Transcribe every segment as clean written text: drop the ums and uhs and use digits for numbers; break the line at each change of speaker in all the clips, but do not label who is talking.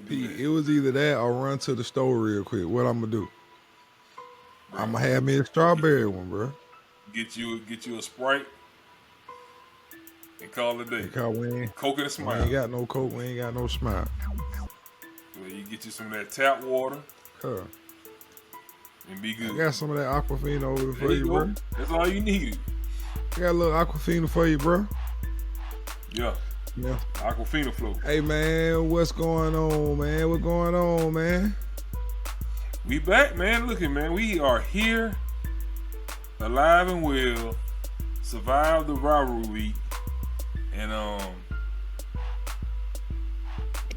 P, it was either that or run to the store real quick. What I'm gonna do?
Bro,
I'm gonna have me a strawberry one, bro.
get you a Sprite and call it a day.
Because
Coke and a
we
smile.
ain't got no Coke, we ain't got no smile.
Well, you get you some of that tap water
Huh.
and be
I
good.
got some of that Aquafina over there for
There
you,
you
bro.
go. That's all you needed.
I got a little Aquafina for you, bro.
Yeah.
Yeah.
Aquafina flow.
Hey, man, what's going on, man? What's going on, man?
We back, man. Looking, man. We are here, alive and well. Survived the rivalry week, and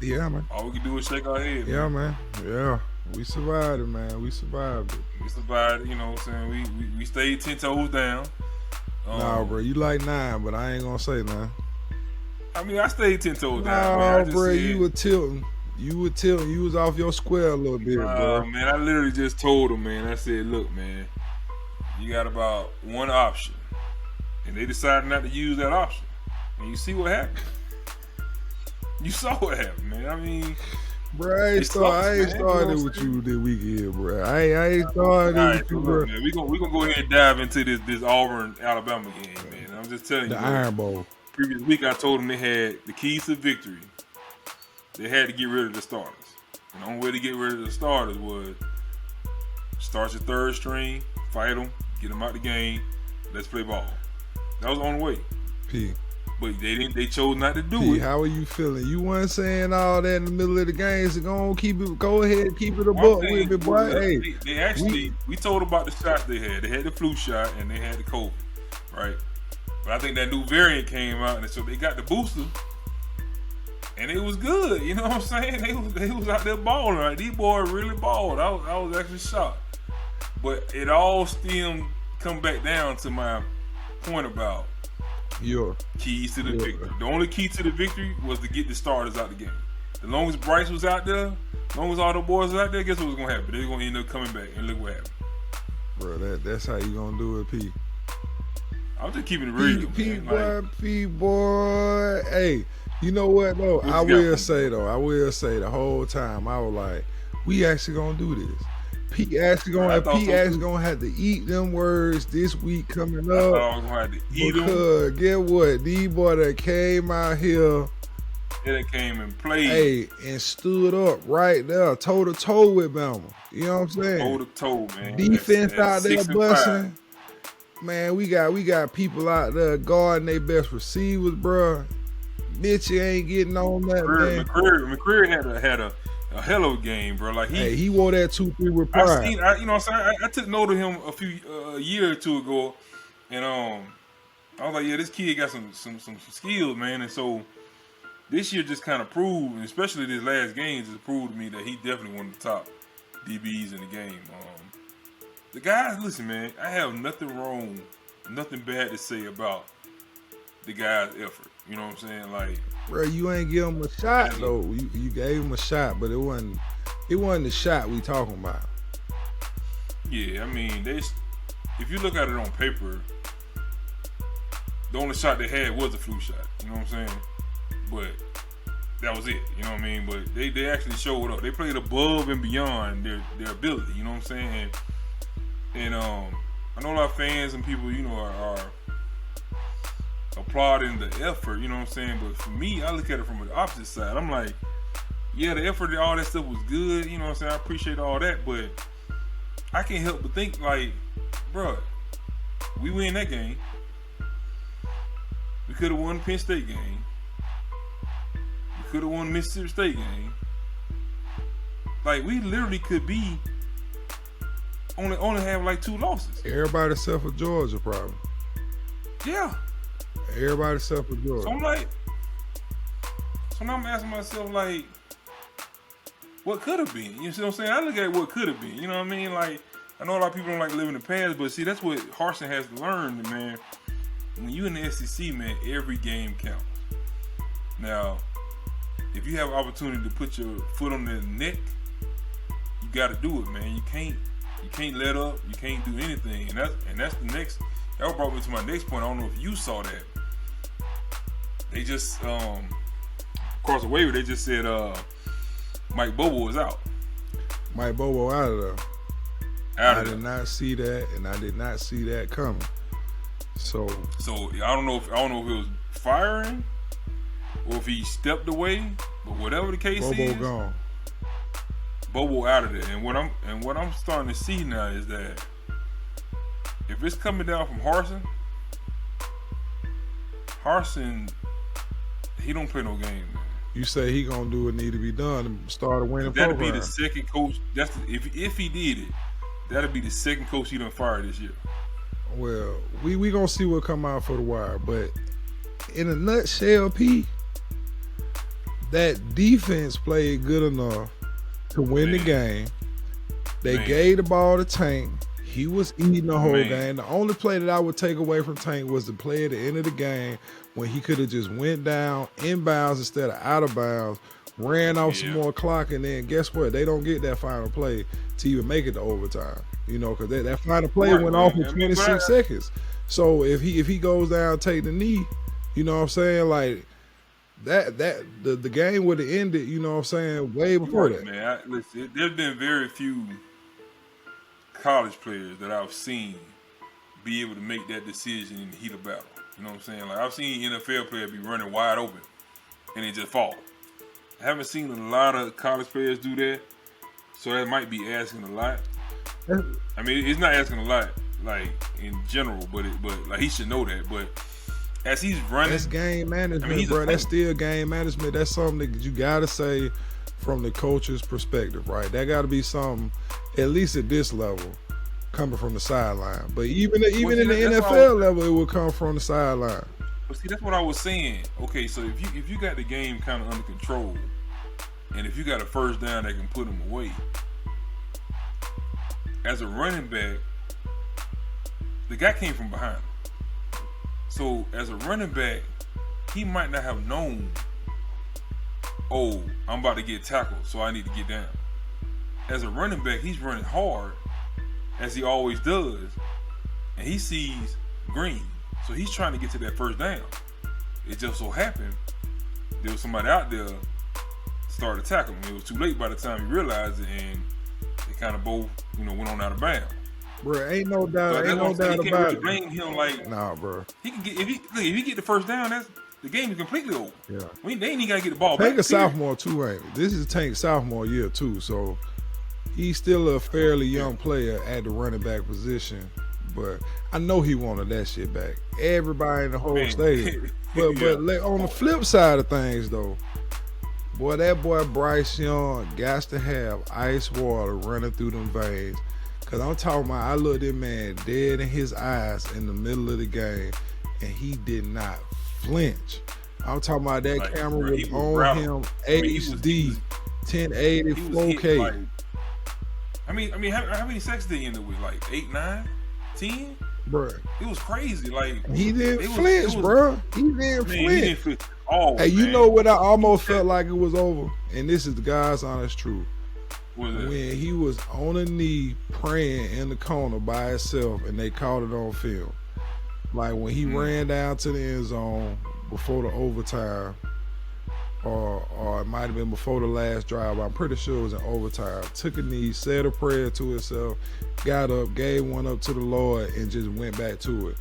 Yeah, man.
all we can do is shake our head.
Yeah, man. Yeah. We survived it, man. We survived it.
We survived. You know what I'm saying? We stayed 10 toes down.
Nah, bro, you like 9, but I ain't gonna say nothing.
I mean, I stayed 10 toes down. Man. I
Nah,
just
bro,
said,
you were tilting. You was off your square a little bit, bro.
man, I literally just told them, man. I said, look, man, you got about one option, and they decided not to use that option. And you see what happened. You saw what happened, man. I mean,
Bro, I ain't started with you this weekend, bro. I ain't started
all right,
with
so
you,
look,
bro.
man, we gonna go ahead and dive into this Auburn Alabama game, man. I'm just telling
The
you, man,
Iron Bowl.
previous week I told them they had the keys to victory. They had to get rid of the starters. And the only way to get rid of the starters was start your third string, fight them, get them out the game, let's play ball. That was the only way.
P.
But they didn't. They chose not to do
P,
it.
how are you feeling? You weren't saying all that in the middle of the game, so go ahead, keep it a
I'm
buck
saying,
with me, boy. Hey,
they actually, we told about the shots they had. They had the flu shot and they had the COVID, right? But I think that new variant came out, and so they got the booster, and it was good. You know what I'm saying? They was out there balling. Right? These boys really balled. I was actually shocked. But it all come back down to my point about
your
keys to the victory. The only key to the victory was to get the starters out the game. As long as Bryce was out there, as long as all the boys was out there, guess what was gonna happen? They're gonna end up coming back, and look what happened.
bro. That's how you gonna do it, P.
I'm just keeping it real.
P boy. Hey, you know what though? I will say the whole time I was like, we actually gonna do this. P actually gonna have to eat them words this week coming up.
I was gonna have to eat them.
Because get what? These boy that came out here,
They came and played.
hey, and stood up right there, toe to toe with Bama. You know what I'm saying?
Toe to toe, man.
Defense
That's
out there
6 and
busting.
5.
Man, we got people out there guarding their best receivers, bro. Mitchie ain't getting on that, man.
McCreary had a hell of a game, bro. Like
he wore that 2-3 with pride.
you know what I'm saying? I took note of him a year or two ago, and I was like, yeah, this kid got some skills, man. And so this year just kind of proved, and especially this last game, just proved to me that he definitely one of the top DBs in the game. The guys, listen, man, I have nothing bad to say about the guy's effort. You know what I'm saying? Like,
bro, you ain't give him a shot though. You gave him a shot, but it wasn't the shot we talking about.
yeah, I mean, if you look at it on paper, the only shot they had was a flu shot. You know what I'm saying? But that was it. You know what I mean? But they actually showed up. They played above and beyond their ability. You know what I'm saying? And I know a lot of fans and people, you know, are applauding the effort, you know what I'm saying? But for me, I look at it from the opposite side. I'm like, yeah, the effort, all that stuff was good, you know what I'm saying? I appreciate all that, but I can't help but think, like, bro, we win that game. We could have won the Penn State game. We could have won the Mississippi State game. Like, we literally could be only have like 2 losses.
Everybody except for Georgia, probably.
Yeah.
Everybody except for Georgia.
So I'm like, now I'm asking myself, like, what could have been? You see what I'm saying? I look at what could have been. You know what I mean? Like, I know a lot of people don't like living in the past, but see, that's what Harsin has to learn, man. When you in the SEC, man, every game counts. Now, if you have an opportunity to put your foot on their neck, you got to do it, man. You can't let up. You can't do anything, and that's the next. That brought me to my next point. I don't know if you saw that. They just across the waiver, they just said Mike Bobo is out.
Mike Bobo out of there. I did not see that, and I did not see that coming. So
I don't know if it was firing or if he stepped away, but whatever the case is,
Bobo gone.
Bobo out of there. And what I'm starting to see now is that if it's coming down from Harsin, he don't play no game, man.
You say he gonna do what need to be done and start a winning program.
That'd be the second coach. If he did it, that'd be the second coach he done fired this year.
Well, we gonna see what come out for the wire, but in a nutshell, P, that defense played good enough to win the game. They gave the ball to Tank. He was eating the whole game. The only play that I would take away from Tank was the play at the end of the game when he could have just went down inbounds instead of out of bounds, ran off some more clock, and then guess what? They don't get that final play to even make it to overtime. You know, because that final play went off in 26 seconds. So if he goes down, take the knee, you know what I'm saying? Like the game would have ended, you know what I'm saying, way before that.
Man, listen, there's been very few college players that I've seen be able to make that decision in the heat of battle. You know what I'm saying? Like I've seen NFL players be running wide open and they just fall. I haven't seen a lot of college players do that, so that might be asking a lot. I mean, it's not asking a lot, like in general, but like he should know that. But as he's running,
that's game management, bro. That's still game management. That's something that you gotta say from the coach's perspective, right? That got to be something, at least at this level, coming from the sideline. But even in the NFL level, it will come from the sideline.
But see, that's what I was saying. Okay, so if you got the game kind of under control, and if you got a first down that can put them away, as a running back, the guy came from behind him. So as a running back, he might not have known, oh, I'm about to get tackled, so I need to get down. As a running back, he's running hard, as he always does, and he sees green. So he's trying to get to that first down. It just so happened there was somebody out there started to tackle him. It was too late by the time he realized it, and they kind of both, went on out of bounds.
Bro, ain't no doubt about
really
it.
Blame him like,
nah, bro.
He can get if he get the first down, the game is completely over.
Yeah,
they ain't even gotta get the ball
back.
Tank
a sophomore too, ain't it? This is Tank's sophomore year too, so he's still a fairly young player at the running back position. But I know he wanted that shit back. Everybody in the whole stadium. But on the flip side of things though, boy, that boy Bryce Young got to have ice water running through them veins. Cause I'm talking about, I looked that man dead in his eyes in the middle of the game, and he did not flinch. I'm talking about that camera was on him, HD, 1080, 4K.
I mean, how many sacks did he end up with? Like 8, 9, 10?
Bro,
it was crazy. Like
he didn't flinch, bro. He didn't flinch. Hey, you know what? I almost felt like it was over, and this is the God's honest truth. When he was on a knee praying in the corner by himself and they caught it on film. Like when he ran down to the end zone before the overtime, or it might have been before the last drive, I'm pretty sure it was in overtime, took a knee, said a prayer to himself, got up, gave one up to the Lord, and just went back to it.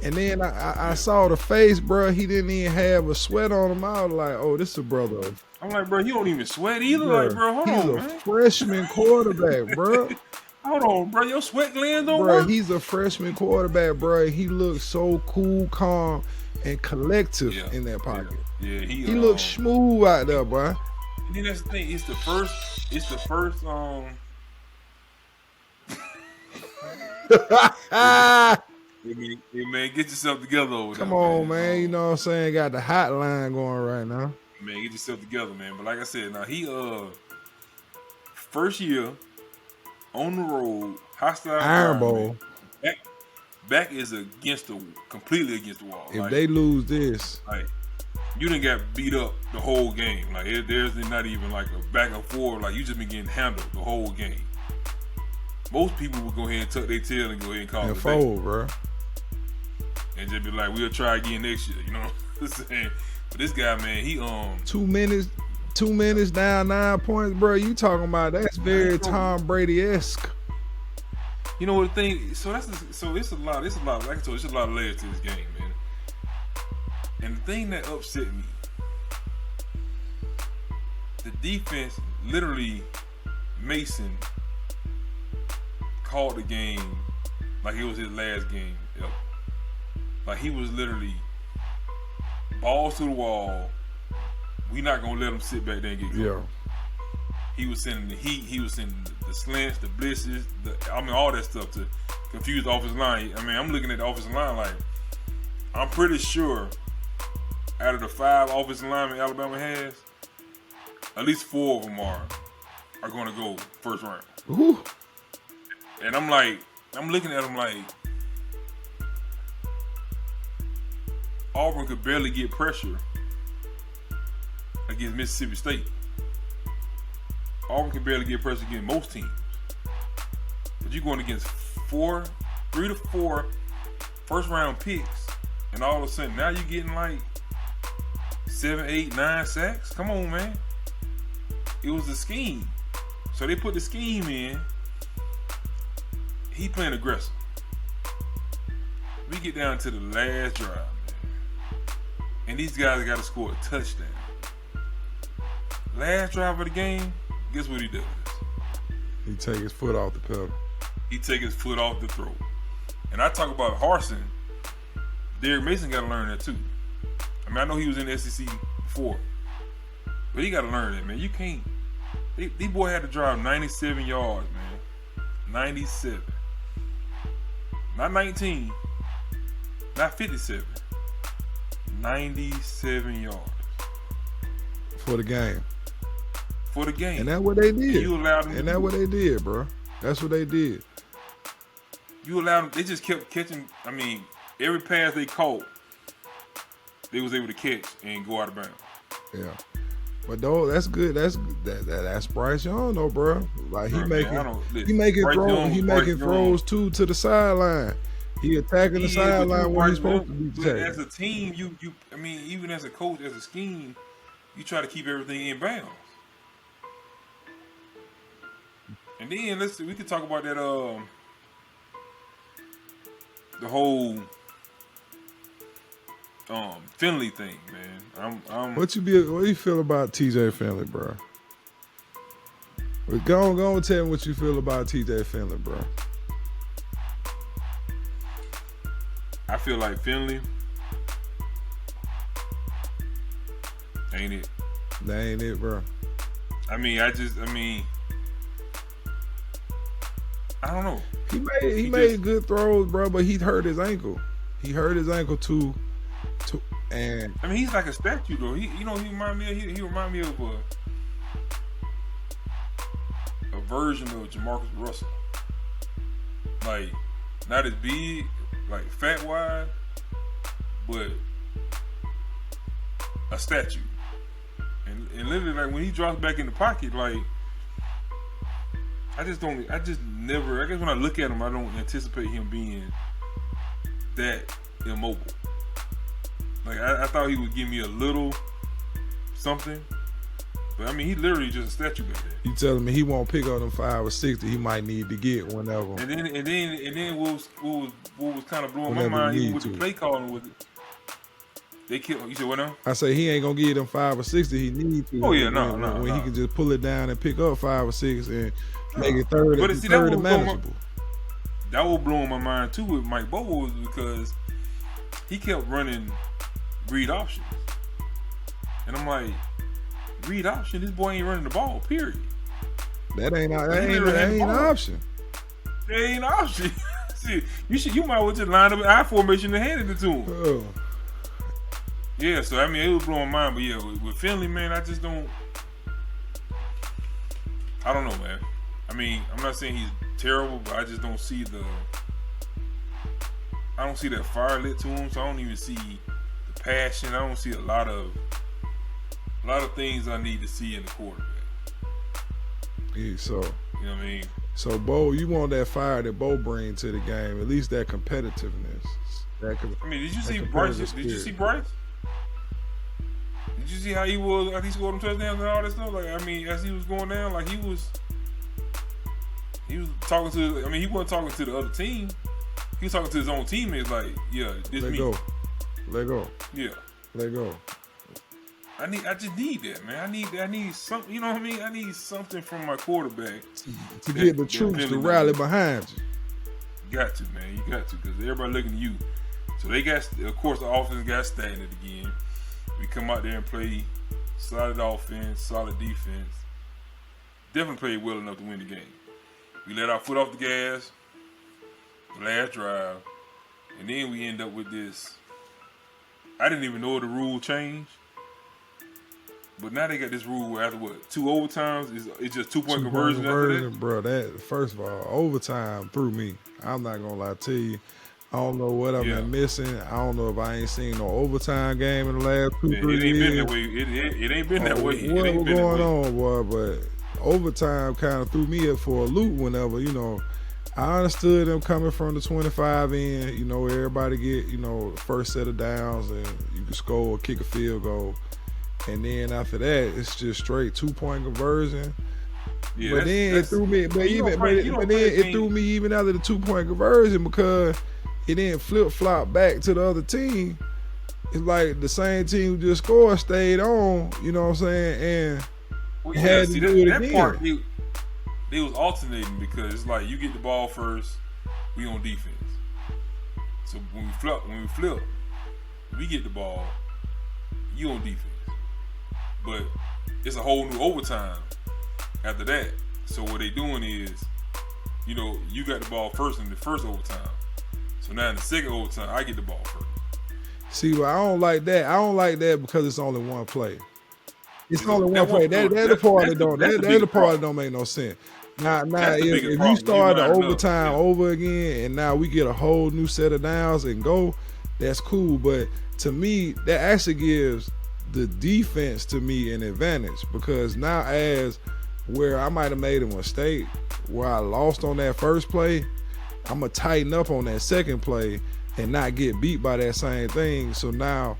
And then I saw the face, bro. He didn't even have a sweat on him. I was like, oh, this is a brother.
I'm like, bro, you don't even sweat either. Bro, like, bro, hold on, man.
He's a freshman quarterback, bro.
Hold on, bro. Your sweat glands don't
work.
Bro,
he's a freshman quarterback, bro. He looks so cool, calm, and collective in that pocket.
Yeah, he
looks smooth out there, bro.
And then that's the thing. It's the first. Hey, man, get yourself together over there.
Come on, man. You know what I'm saying? Got the hotline going right now.
Man, get yourself together, man. But like I said, now he first year on the road, hostile
Iron Bowl.
Back is completely against the wall.
If they lose this,
like you didn't get beat up the whole game. Like there's not even like a back and forth. Like you just been getting handled the whole game. Most people would go ahead and tuck their tail and go ahead and call it
fold, bro.
And just be like, we'll try again next year. You know what I'm saying? But this guy, man, he
2 minutes, 2 minutes down, 9 points, bro. You talking about that's very Tom Brady-esque.
You know what the thing? So it's a lot. It's a lot. Like I told you, it's a lot of layers to this game, man. And the thing that upset me, the defense, literally, Mason called the game like it was his last game ever. Like he was literally balls to the wall. We not gonna let him sit back there and get going.
Yeah.
He was sending the heat. He was sending the slants, the blitzes, all that stuff to confuse the offensive line. I mean, I'm looking at the offensive line like, I'm pretty sure out of the 5 offensive linemen Alabama has, at least 4 of them are going to go first round.
Ooh.
And I'm looking at them like, Auburn could barely get pressure against Mississippi State. Auburn can barely get pressure against most teams. But you're going against 3 to 4 first round picks, and all of a sudden now you're getting like 7, 8, 9 sacks. Come on, man. It was the scheme. So they put the scheme in. He playing aggressive. We get down to the last drive, man. And these guys got to score a touchdown. Last drive of the game, guess what he does?
He take his foot off the pedal.
He take his foot off the throat. And I talk about Harsin. Derek Mason got to learn that too. I mean, I know he was in the SEC before, but he got to learn that, man. You can't. These boy had to drive 97 yards, man. 97. Not 19. Not 57. 97 yards.
For the game.
For the game.
And that's what they did.
You allowed them.
And that's what they did, bro. That's what they did.
You allowed them. They just kept catching. I mean, every pass they caught, they was able to catch and go out of bounds.
Yeah. But though that's good. That's Bryce Young though, bro. Like he making throws too to the sideline. He attacking the sideline when he's supposed to be attacking.
As a team, you I mean, even as a coach, as a scheme, you try to keep everything in bounds. And then we could talk about that the whole Finley thing, man.
What you feel about TJ Finley, bro? Go on, tell me what you feel about TJ Finley, bro.
I feel like Finley ain't it.
That ain't it, bro.
I don't know.
He made good throws, bro, but he hurt his ankle. He hurt his ankle too. And
I mean, he's like a statue, though. He remind me of a version of Jamarcus Russell. Like, not as big, like fat wide, but a statue. And literally, like when he drops back in the pocket, like I guess when I look at him, I don't anticipate him being that immobile. Like I thought he would give me a little something, but I mean he literally just a statue back there.
You telling me he won't pick up them 5 or 6 that he might need to get whenever.
And then what was kind of blowing my mind even with the play calling with it. They killed. You said what now?
I say he ain't gonna give them 5 or 6 that he needs to.
Oh yeah,
when he can just pull it down and pick up 5 or 6 and make it third and manageable.
That was blowing my mind too with Mike Bobo because he kept running read options, and I'm like, read option? This boy ain't running the ball. Period.
That ain't an option.
That ain't an option. See, you might well just line up an I formation and hand it to him.
Oh.
Yeah, so I mean it was blowing my mind, but yeah, with Finley, man, I don't know, man. I mean, I'm not saying he's terrible, but I just don't see that fire lit to him, so I don't even see the passion. I don't see a lot of things I need to see in the quarterback.
Yeah, so
you know what I mean?
So Bo, you want that fire that Bo brings to the game, at least that competitiveness.
I mean, did you see Bryce? Did you see Bryce? Did you see how he was after he scored them touchdowns and all that stuff? Like, I mean, as he was going down, like he was talking to. I mean, he wasn't talking to the other team. He was talking to his own teammates. Like, yeah, this me.
Let go.
Yeah.
Let go.
I just need that, man. I need something. You know what I mean? I need something from my quarterback
to get the troops to rally behind you.
Got to, man. You got to, because everybody looking at you. So they got, of course, the offense got stagnant again. We come out there and play solid offense, solid defense. Definitely played well enough to win the game. We let our foot off the gas the last drive, and then we end up with this. I didn't even know the rule changed, but now they got this rule where after what, 2 overtimes, it's just 2-point conversion after that?
Bro, that, first of all, overtime threw me. I'm not going to lie to you. I don't know what I've been missing. I don't know if I ain't seen no overtime game in the last 2-3 years.
It ain't been that way. It ain't been that way.
What was going on, boy? But overtime kind of threw me up for a loop whenever, you know, I understood them coming from the 25 in, you know, everybody get, you know, the first set of downs and you can score or kick a field goal. And then after that, it's just straight 2-point conversion. Yeah, but then it threw me, it threw me even after the 2-point conversion because it didn't flip-flop back to the other team. It's like the same team who just scored stayed on, you know what I'm saying, and had to do it again. Part,
they was alternating because it's like you get the ball first, we on defense. So when we flip, we get the ball, you on defense. But it's a whole new overtime after that. So what they doing is, you know, you got the ball first in the first overtime. So now in the second overtime, I get the ball first.
See, well, I don't like that. I don't like that because it's only one play. It's only one play. That's the part that don't make no sense. Now if you start the overtime over again and now we get a whole new set of downs and go, that's cool. But to me, that actually gives the defense to me an advantage because now as where I might have made a mistake where I lost on that first play, I'm going to tighten up on that second play and not get beat by that same thing. So now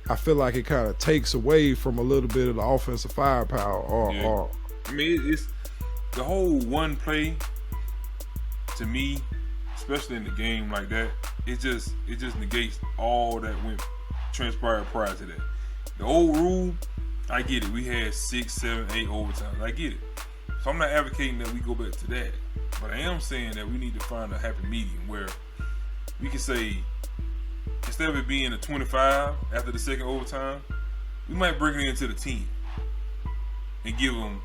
I feel like it kind of takes away from a little bit of the offensive firepower.
I mean, it's the whole one play to me, especially in the game like that, it just negates all that transpired prior to that. The old rule, I get it. We had 6, 7, 8 overtimes. I get it. So I'm not advocating that we go back to that. But I am saying that we need to find a happy medium where we can say, instead of it being a 25 after the second overtime, we might bring it into the 10 and give them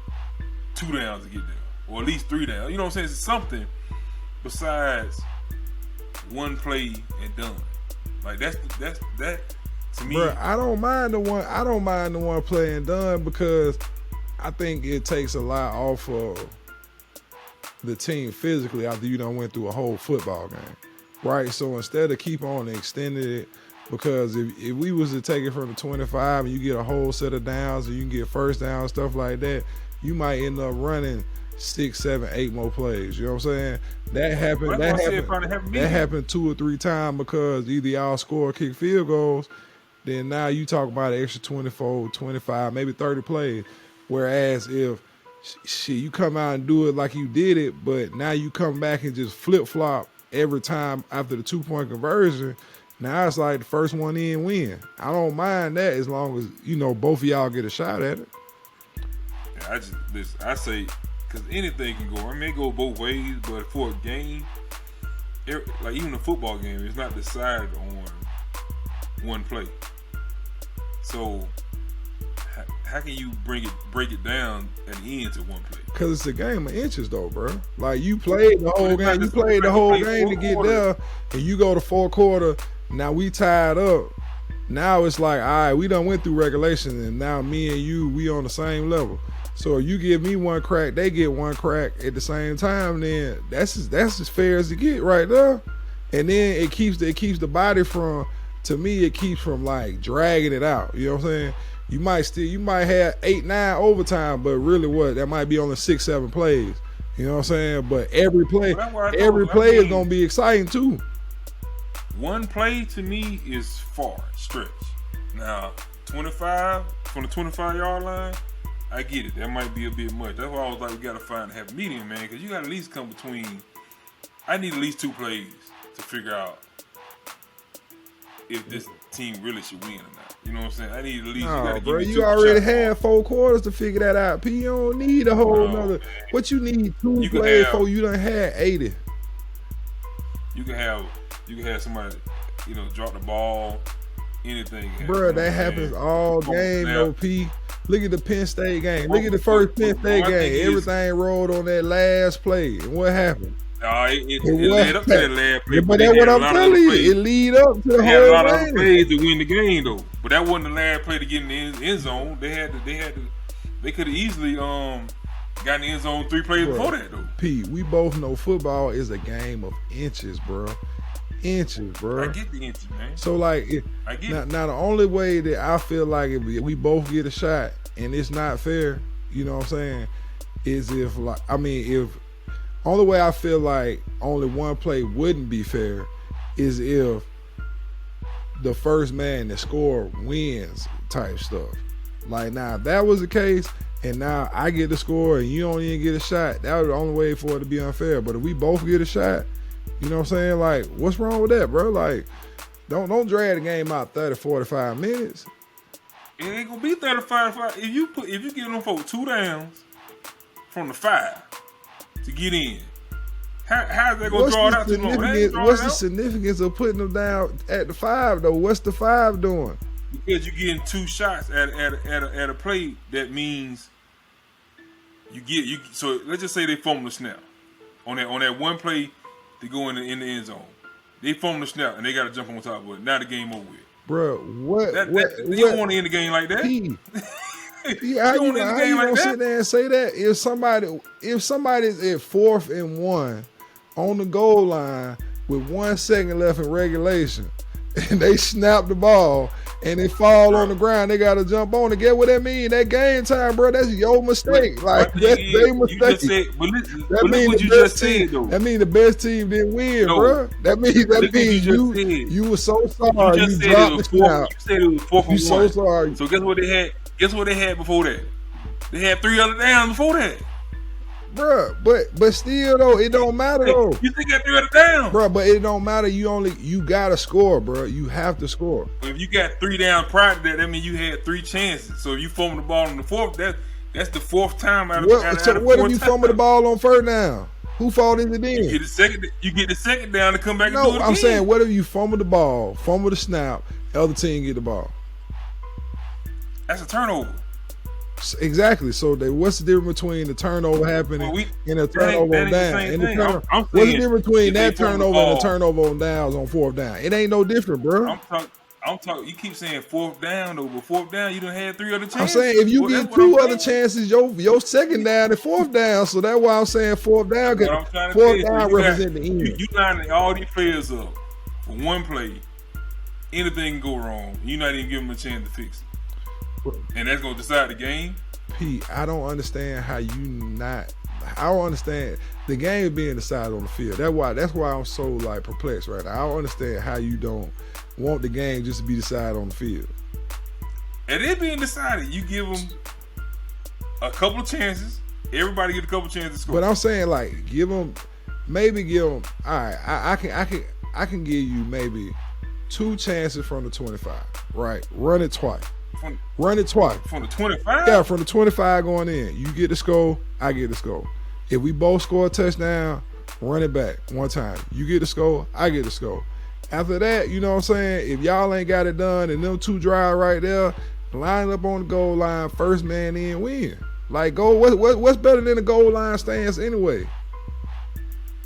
2 downs to get there, or at least 3 downs. You know what I'm saying? It's something besides one play and done. Like that to me.
Bro, I don't mind the one play and done because I think it takes a lot off of the team physically after you done went through a whole football game, right? So instead of keep on extending it, because if we was to take it from the 25 and you get a whole set of downs and you can get first down, stuff like that, you might end up running 6, 7, 8 more plays. You know what I'm saying? That happened 2 or 3 times because either y'all score or kick field goals. Then now you talk about an extra 24, 25, maybe 30 plays. Whereas if you come out and do it like you did it, but now you come back and just flip-flop every time after the 2-point conversion, now it's like the first one in win. I don't mind that as long as, you know, both of y'all get a shot at it.
Yeah, I say, because anything can go. I mean, it go both ways, but for a game, like even a football game, it's not decided on one play. So how can you break it down at the end to one play?
Because it's a game of inches, though, bro. Like you played the whole game. You played the whole game to get there, and you go to 4th quarter. Now we tied up. Now it's like, all right, we done went through regulation, and now me and you, we on the same level. So if you give me one crack, they get one crack at the same time. Then that's as fair as it get right there. And then it keeps the body from. To me, it keeps from like dragging it out. You know what I'm saying? You might have 8, 9 overtime, but really that might be only 6, 7 plays. You know what I'm saying? But every play is gonna be exciting too.
One play to me is far stretch. Now, 25 from the 25-yard line, I get it. That might be a bit much. That's why I was like, we gotta have a medium, man, because you gotta at least come between. I need at least 2 plays to figure out if this team really should win or not. You know what I'm saying? I need at least.
No, bro, you already had 4 quarters to figure that out. P, you don't need a whole nother. What you need 2 plays for? You done had 80.
You can have somebody, drop the ball, anything.
Bro, that happens all game, though, P. Look at the Penn State game. Look at the first Penn State game. Everything rolled on that last play. And what happened?
It led up to that last play.
But that's what I'm telling you. It lead up to the whole game. They had a lot of other
plays to win the game, though. But that wasn't the last play to get in the end zone. They could have easily gotten in the end zone 3 plays before that, though.
P, we both know football is a game of inches, bro. Inches, bro.
I get the inches, man.
So, like, now the only way that I feel like if we both get a shot and it's not fair, you know what I'm saying, is if only way I feel like only one play wouldn't be fair is if the first man that score wins type stuff. Like, now, if that was the case, and now I get the score and you don't even get a shot, that was the only way for it to be unfair. But if we both get a shot, you know what I'm saying? Like, what's wrong with that, bro? Like, don't drag the game out 30, 45 minutes.
It ain't gonna be 35. If you give them folks 2 downs from the 5 to get in, how's that gonna draw it out too long?
What's the significance of putting them down at the 5 though? What's the 5 doing?
Because you're getting 2 shots at a play. That means you. So let's just say they fumble the snap on that one play to go in the end zone. They fumble the snap and they got to jump on top of it. Now the game over with.
Bro,
you don't want to end the game like that.
How you gonna sit there and say that? If somebody's at 4th and 1 on the goal line with 1 second left in regulation, and they snap the ball and they fall on the ground, they gotta jump on it. Get what that mean? That game time, bro. That's your mistake. Like, that's their mistake. That means what you just said, though. That means the best team didn't win, bro. That means you were so sorry. You dropped the snap.
You said it was 4th and 1.
You so sorry.
So guess what they had? Guess what they had before that? They had 3 other downs before that.
Bruh, but still though, it don't matter though.
You think I 3 other downs?
Bruh, but it don't matter. You gotta score, bruh. You have to score.
If you got 3 down prior to that means you had 3 chances. So if you fumble the ball on the 4th, that's the 4th time out of
what if you fumble the ball on 1st down? Who fought in it then?
You get the second down to come back and do it again.
I'm saying, what if you fumble the ball, fumble the snap, the other team get the ball?
That's a turnover.
Exactly. So what's the difference between the turnover happening and a turnover on down? What's the difference between that turnover and a turnover on downs on 4th down? It ain't no different, bro.
I'm talking. You keep saying 4th down though, but 4th down you done had 3 other chances.
I'm saying if you get 2 other chances, your second down and 4th down. So that's why I'm saying 4th down. Because 4th down represent the end.
You lining all these players up for 1 play. Anything can go wrong. You're not even giving them a chance to fix it. And that's gonna decide the game.
Pete, I don't understand how I don't understand the game being decided on the field. That's why I'm so like perplexed right now. I don't understand how you don't want the game just to be decided on the field.
And it being decided, you give them a couple of chances. Everybody get a couple of chances to score.
But I'm saying like give them. All right, I can give you maybe 2 chances from the 25. Right, run it twice. Run it twice.
From the 25?
Yeah, from the 25 going in. You get the score, I get the score. If we both score a touchdown, run it back 1 time. You get the score, I get the score. After that, you know what I'm saying? If y'all ain't got it done and them 2 drive right there, line up on the goal line, first man in, win. Like, what's better than the goal line stance anyway?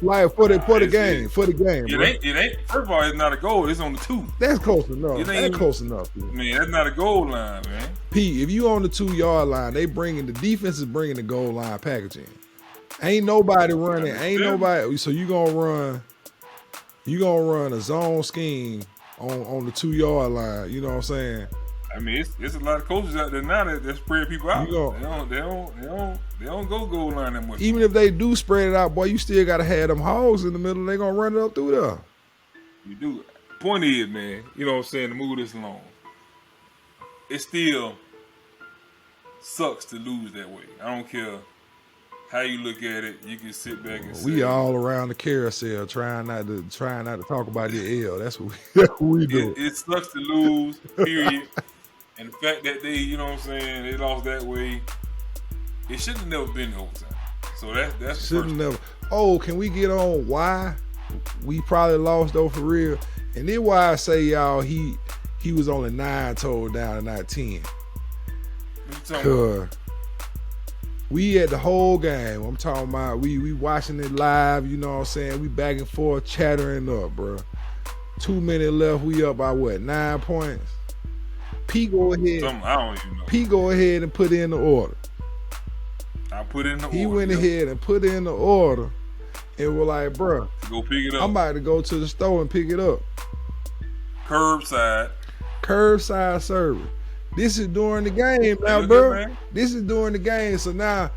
Like for the game,
It ain't. First of all, it's not a goal. It's on the 2.
That's close enough. That's close enough.
Man, that's not a goal line, man.
P, if you on the 2-yard line, the defense is bringing the goal line packaging. Ain't nobody running. Ain't nobody. So you gonna run a zone scheme on the 2-yard line. You know what I'm saying?
I mean, it's a lot of coaches out there now that spread people out. They don't go goal line that much.
Even if they do spread it out, boy, you still gotta have them hogs in the middle. They gonna run it up through there.
You do. Point is, man, you know what I'm saying, to move this along. it still sucks to lose that way. I don't care how you look at it. You can sit back and say,
we all around the carousel trying not to talk about the L. That's what we do.
It sucks to lose, period. And the fact that they, you know what I'm saying, they lost that way, it should have never been overtime. So that's
shouldn't never. Oh, can we get on why we probably lost though for real? And then why I say y'all he was only 9 total down and not 10. Cause we at the whole game. I'm talking about we watching it live, you know what I'm saying? We back and forth chattering up, bro. 2 minutes left, we up by what, 9 points? P go ahead.
I don't even know.
P go ahead and put in the order.
I put in the order.
He went ahead and put in the order and we're like, bro,
go pick it up.
I'm about to go to the store and pick it up.
Curbside
Service. This is during the game now, bro. This is during the game. So now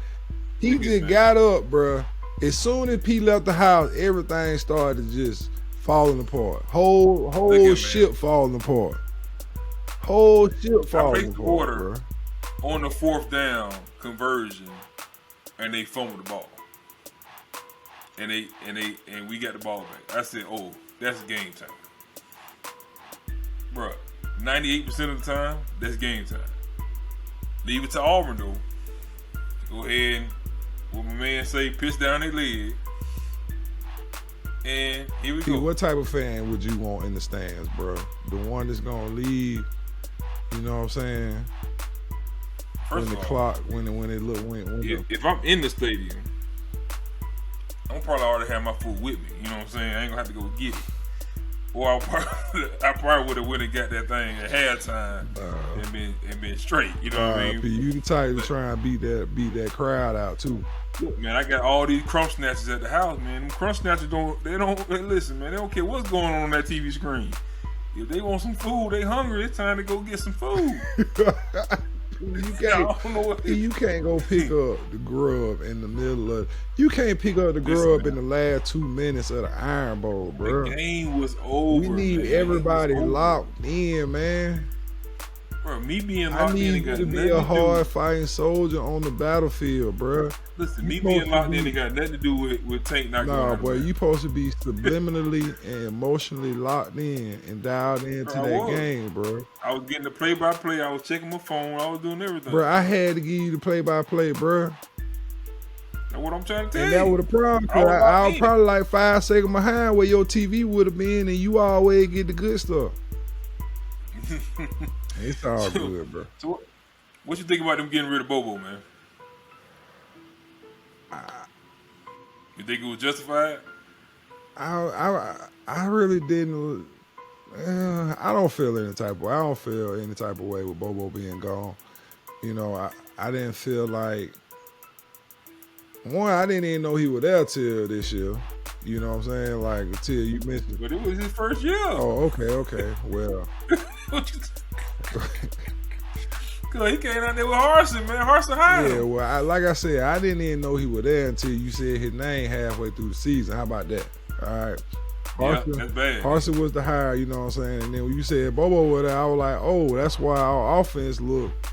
he just got up, bro. As soon as P left the house, everything started just falling apart. Whole ship falling apart. Whole ship falling apart,
order bro. On the 4th down conversion, and they fumbled the ball, and we got the ball back. I said, "Oh, that's game time, bro." 98% of the time, that's game time. Leave it to Auburn though. Go ahead and, what my man say, piss down their leg. And here we go.
What type of fan would you want in the stands, bro? The one that's gonna leave, you know what I'm saying?
First
when the clock, when
if I'm in the stadium, I'm probably already have my food with me. You know what I'm saying? I ain't gonna have to go get it. Or I probably would have went and got that thing at halftime and been straight. You know what I mean?
You the type to try and beat that crowd out too.
Look, man, I got all these crumb snatchers at the house, man. Them crumb snatchers don't listen, man. They don't care what's going on that TV screen. If they want some food, they hungry. It's time to go get some food.
You can't go pick up the grub in the middle of. You can't pick up the grub in the last 2 minutes of the Iron Bowl, bro.
The game was over.
We need everybody locked in, man.
Bro, me being locked in,
I need you to be a hard fighting soldier on the battlefield, bro.
Listen, me being locked in, it got nothing to do with Tank not going.
Nah, boy, you supposed to be subliminally and emotionally locked in and dialed into that game, bro.
I was getting the play-by-play. I was checking my phone. I was doing everything.
Bro, I had to give you the play-by-play, bro.
That's what I'm trying to tell you.
And that was the problem. I was probably like 5 seconds behind where your TV would have been, and you always get the good stuff. It's all good, bro.
So what you think about them getting rid of Bobo, man? You think it was justified?
I really didn't. I don't feel any type of way. I don't feel any type of way with Bobo being gone. You know, I didn't feel like. One, I didn't even know he was there till this year. You know what I'm saying? Like, until you mentioned.
But it was his first year.
Oh, okay. Well.
Cause he came out there with Harsin, man. Harsin hired him.
Yeah, well, like I said, I didn't even know he was there until you said his name halfway through the season. How about that? All right.
Harsin, that's bad.
Harsin was the hire, you know what I'm saying? And then when you said Bobo was there, I was like, oh, that's why our offense looked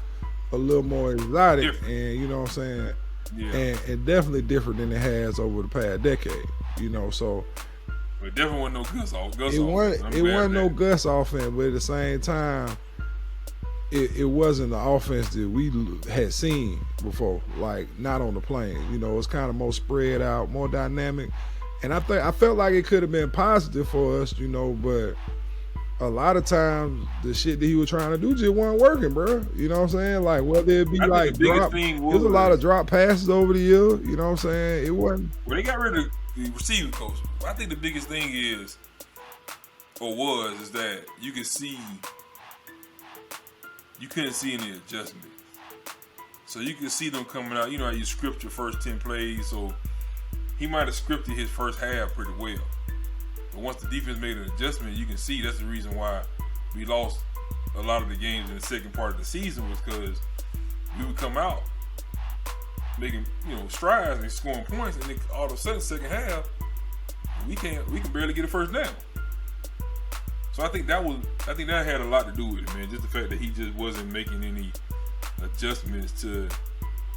a little more exotic. Different. And you know what I'm saying? Yeah. And definitely different than it has over the past decade. You know, so
it definitely wasn't no Gus offense.
It wasn't no Gus offense, but at the same time, it wasn't the offense that we had seen before, like not on the plane. You know, it's kind of more spread out, more dynamic. And I felt like it could have been positive for us, you know, but a lot of times the shit that he was trying to do just wasn't working, bro. You know what I'm saying? Like, whether it be like drop, there's a lot of drop passes over the year. You know what I'm saying? It wasn't.
Well, they got rid of the receiving coach. I think the biggest thing is that you could see. You couldn't see any adjustment. So you could see them coming out. You know how you script your first 10 plays. So he might have scripted his first half pretty well. But once the defense made an adjustment, you can see that's the reason why we lost a lot of the games in the second part of the season, was because we would come out making, you know, strides and scoring points, and then all of a sudden, second half, we can barely get a first down. So So I think that had a lot to do with it, man. Just the fact that he just wasn't making any adjustments to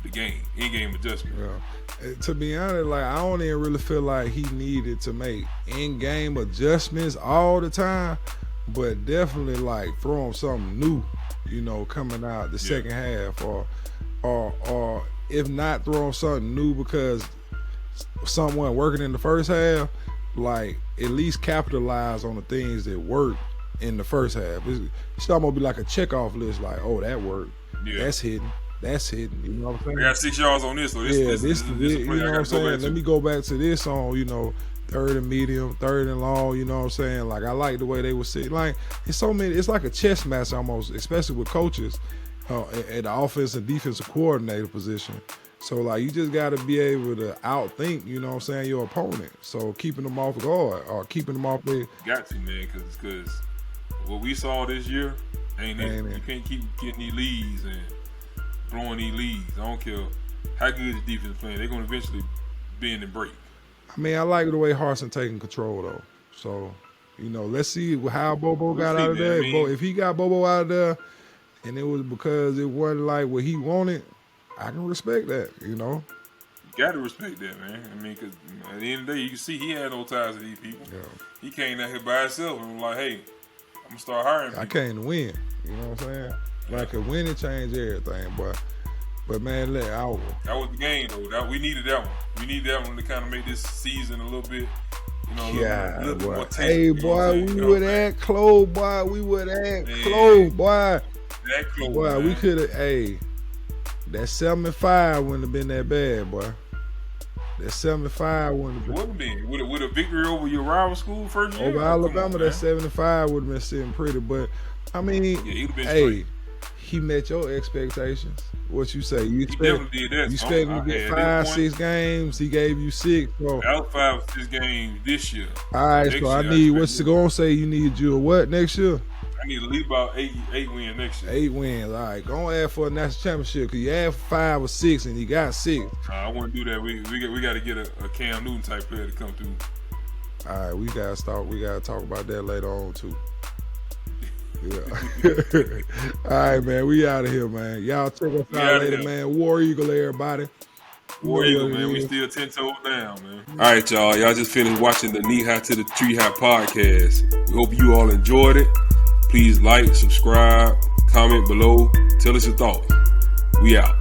the game, in-game adjustments.
Yeah. To be honest, like I don't even really feel like he needed to make in-game adjustments all the time, but definitely like throw him something new, you know, coming out the second half, or if not throw him something new because someone working in the first half, like at least capitalize on the things that work in the first half. It's almost be like a check-off list, like, oh, that worked, that's hidden. That's hidden, you know what I'm saying?
I got 6 yards on this, so this is a play
you know what I'm saying? Let me go back to this on, you know, 3rd and medium, 3rd and long, you know what I'm saying? Like I like the way they were sitting. Like it's so many, it's like a chess match almost, especially with coaches at the offense and defensive coordinator position. So like you just gotta be able to outthink, you know what I'm saying, your opponent. So keeping them off guard or keeping them off there.
Got to, man, because what we saw this year ain't it. You can't keep getting these leads and blowing these leads. I don't care how good the defense is playing. They're gonna eventually bend and break.
I mean, I like the way Harsin taking control though. So, you know, let's see how Bobo got out of there. If he got Bobo out of there and it was because it wasn't like what he wanted, I can respect that, you know.
You got to respect that, man. I mean, because at the end of the day, you can see he had no ties to these people. Yeah. He came out here by himself and was like, hey, I'm going to start hiring people.
I came to win, you know what I'm saying? Like a win and change everything, but man, that
was the game, though. We needed that one. We needed that one to kind of make this season a little bit, you know, a little bit more tasty.
Hey, boy, we were that close, boy. We were that close, boy.
That close,
boy.
Man.
We could have, that 7-5 wouldn't have been that bad, boy. That 7-5 wouldn't have been.
With a victory over your rival school first year?
Over Alabama, that 7-5 would have been sitting pretty. But, I mean, he met your expectations. What you say? You expected him to get 5-6 games. He gave you 6. So.
Out 5-6 games this year.
All right, so I need, what's the going to say? You need you a what next year?
I need at least about 8 wins next year.
8 wins. All right, go add for a national championship because you had 5 or 6 and you got 6.
I want to do that. We got to get a Cam Newton type player to come through.
All right, we got to talk about that later on too. Yeah. All right, man. We out of here, man. Y'all check us out later, man. War Eagle, everybody.
War Eagle, man. We still 10 toes down, man. All right, y'all. Y'all just finished watching the Knee High to the Tree High podcast. We hope you all enjoyed it. Please like, subscribe, comment below. Tell us your thoughts. We out.